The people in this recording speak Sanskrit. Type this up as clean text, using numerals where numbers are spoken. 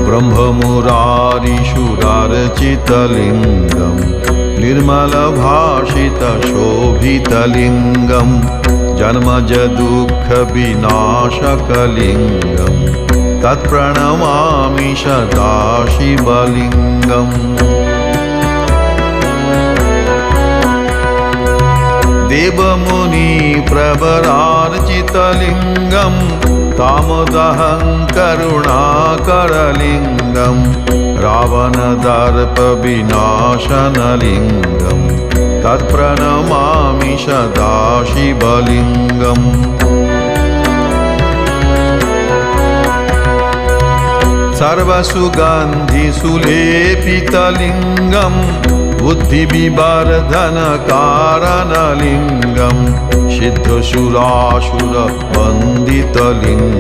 ब्रह्ममुरारिशुरार्चितलिङ्गं निर्मलभाषितशोभितलिङ्गं जन्मजदुःखविनाशकलिङ्गं तत्प्रणमामि सदाशिवलिङ्गम्। देवमुनिप्रवरार्चितलिङ्गं तामदहं करुणाकरलिङ्गं रावणदर्पविनाशनलिङ्गं तत्प्रणमामि सदाशिवलिङ्गम्। सर्वसुगन्धिसुलेपितलिङ्गं बुद्धिविवर्धनकारणलिङ्गं सिद्धसुरासुरवन्दितलिङ्गम्